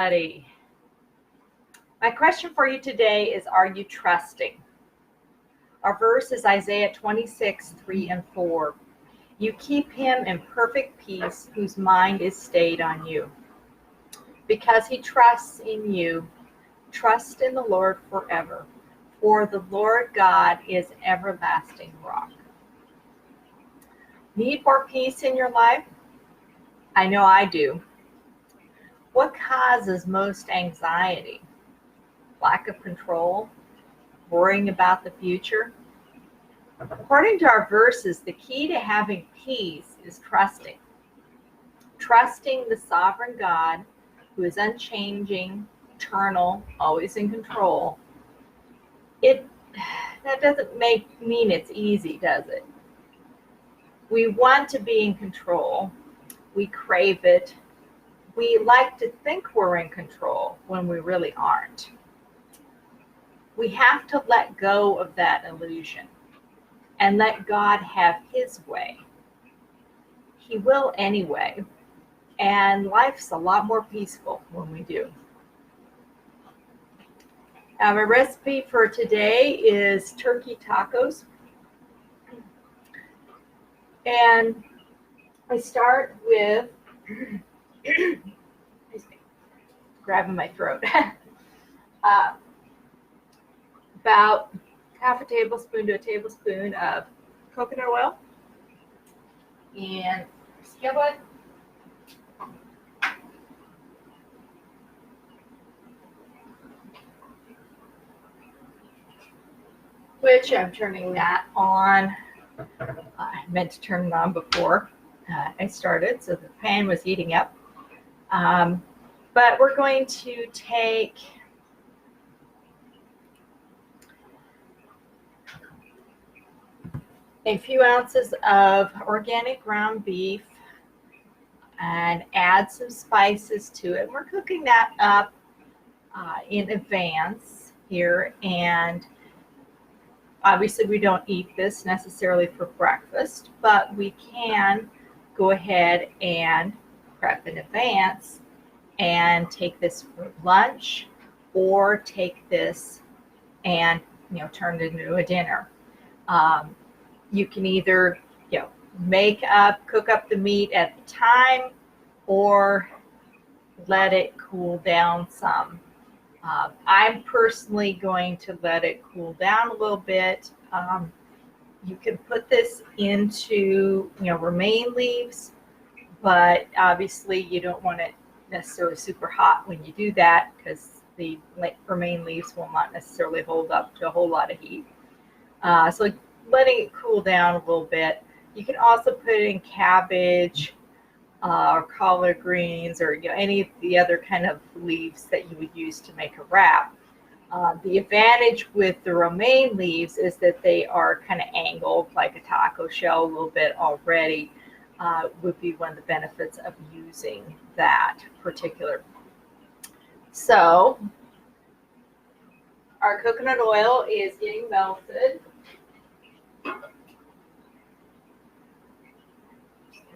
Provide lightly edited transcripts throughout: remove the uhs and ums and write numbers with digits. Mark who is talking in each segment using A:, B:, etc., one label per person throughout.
A: Buddy. My question for you today is, are you trusting? Our verse is Isaiah 26, 3 and 4. You keep him in perfect peace whose mind is stayed on you. Because he trusts in you, trust in the Lord forever. For the Lord God is everlasting rock. Need more peace in your life? I know I do. What causes most anxiety? Lack of control? Worrying about the future? According to our verses, the key to having peace is trusting. Trusting the sovereign God who is unchanging, eternal, always in control. That doesn't mean it's easy, does it? We want to be in control. We crave it. We like to think we're in control when we really aren't. We have to let go of that illusion and let God have his way. He will anyway, and life's a lot more peaceful when we do. My recipe for today is turkey tacos. And I start with, grabbing my throat, about half a tablespoon to a tablespoon of coconut oil and skillet. Which I'm turning that on. I meant to turn it on before I started, so the pan was heating up. But we're going to take a few ounces of organic ground beef and add some spices to it. We're cooking that up in advance here, and obviously we don't eat this necessarily for breakfast, but we can go ahead and prep in advance and take this for lunch, or take this and turn it into a dinner. You can either cook up the meat at the time, or let it cool down some. I'm personally going to let it cool down a little bit. You can put this into romaine leaves, but obviously you don't want it necessarily super hot when you do that, because the romaine leaves will not necessarily hold up to a whole lot of heat. So letting it cool down a little bit. You can also put in cabbage or collard greens, or any of the other kind of leaves that you would use to make a wrap. The advantage with the romaine leaves is that they are kind of angled like a taco shell a little bit already. Would be one of the benefits of using that particular. So our coconut oil is getting melted.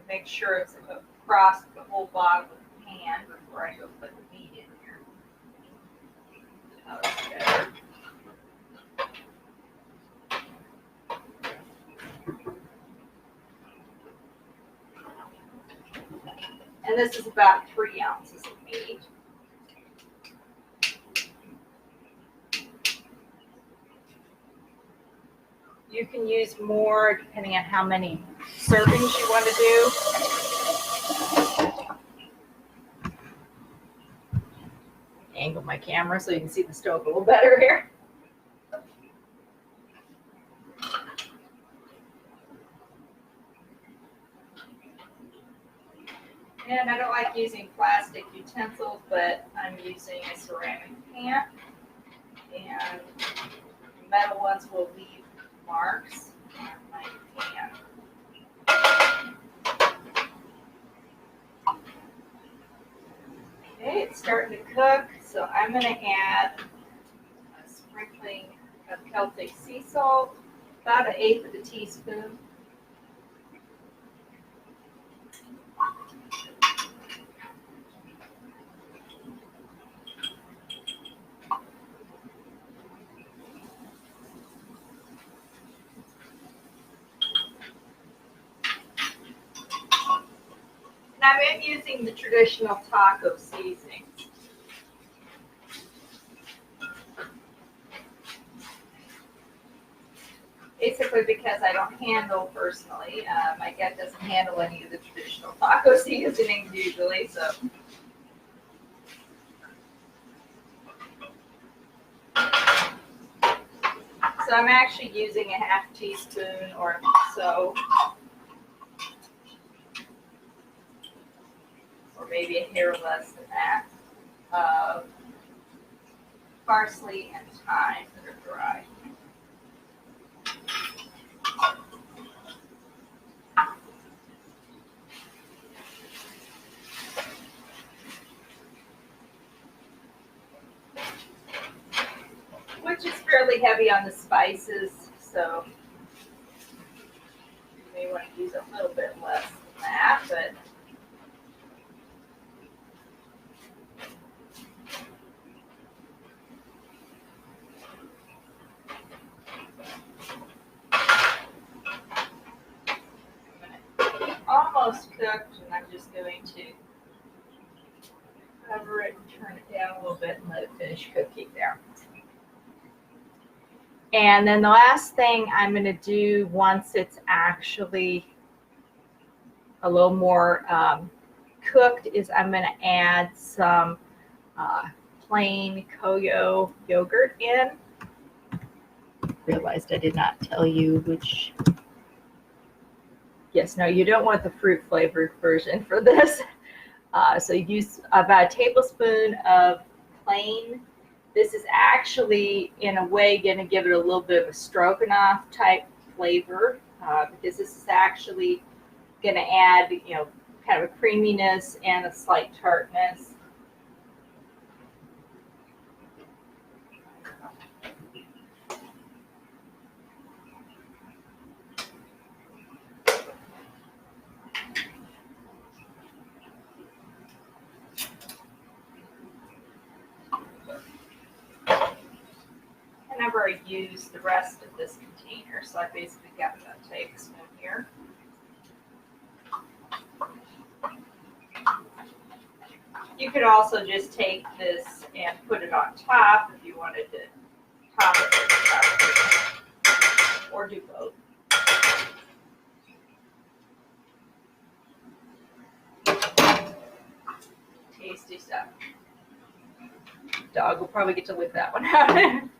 A: Make sure it's across the whole bottom of the pan before I go put the meat in here. Okay. And this is about 3 ounces of meat. You can use more depending on how many servings you want to do. Angle my camera so you can see the stove a little better here. And I don't like using plastic utensils, but I'm using a ceramic pan. And metal ones will leave marks on my pan. Okay, it's starting to cook, so I'm going to add a sprinkling of Celtic Sea Salt, about 1/8 of a teaspoon. I am using the traditional taco seasoning. Basically because I don't handle personally. My gut doesn't handle any of the traditional taco seasonings usually, so. So I'm actually using a half teaspoon or so, or maybe a hair less than that, of parsley and thyme that are dry. Which is fairly heavy on the spices, so you may want to use a little bit less than that, but almost cooked, and I'm just going to cover it and turn it down a little bit and let it finish cooking there. And then the last thing I'm going to do once it's actually a little more cooked is I'm going to add some plain CoYo yogurt in. Realized I did not tell you which. Yes, no, you don't want the fruit flavored version for this. So use about a tablespoon of plain. This is actually, in a way, going to give it a little bit of a stroganoff type flavor because this is actually going to add, kind of a creaminess and a slight tartness. I've already used the rest of this container, so I basically got about a tablespoon here. You could also just take this and put it on top if you wanted to top it with top, or do both. Tasty stuff. Dog will probably get to lick that one out.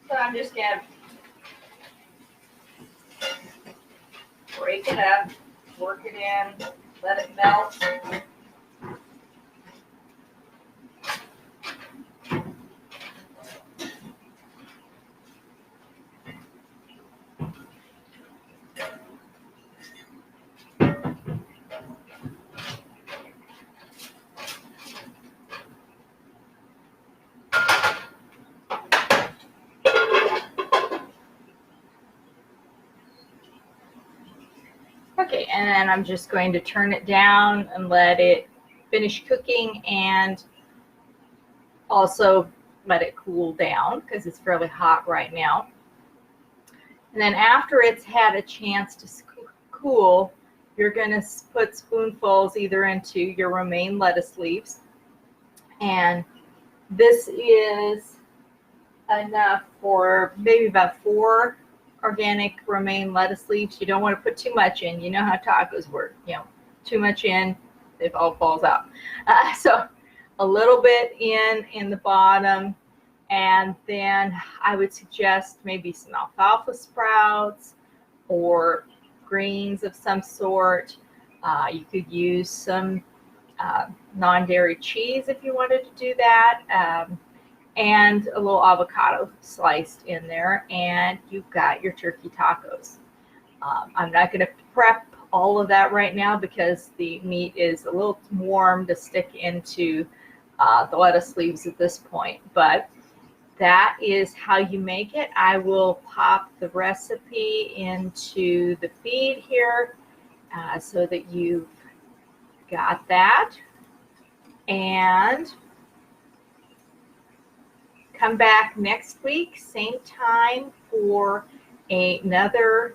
A: So I'm just going to break it up, work it in, let it melt. Okay, and then I'm just going to turn it down and let it finish cooking and also let it cool down because it's fairly hot right now. And then after it's had a chance to cool, you're going to put spoonfuls either into your romaine lettuce leaves. And this is enough for maybe about 4 organic romaine lettuce leaves. You don't want to put too much in. You know how tacos work. Too much in, it all falls out. So a little bit in the bottom, and then I would suggest maybe some alfalfa sprouts or greens of some sort. You could use some non-dairy cheese if you wanted to do that. And a little avocado sliced in there, and you've got your turkey tacos. I'm not going to prep all of that right now because the meat is a little warm to stick into the lettuce leaves at this point, but that is how you make it. I will pop the recipe into the feed here so that you've got that. And come back next week, same time, for another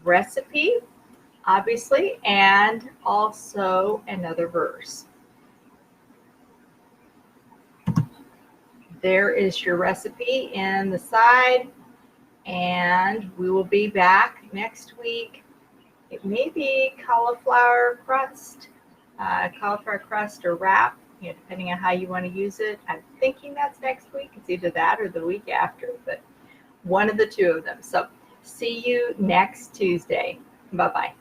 A: recipe. obviously, and also another verse. There is your recipe in the side, and we will be back next week. It may be cauliflower crust or wrap, depending on how you want to use it. I'm thinking that's next week. It's either that or the week after, but one of the two of them. So see you next Tuesday. Bye-bye.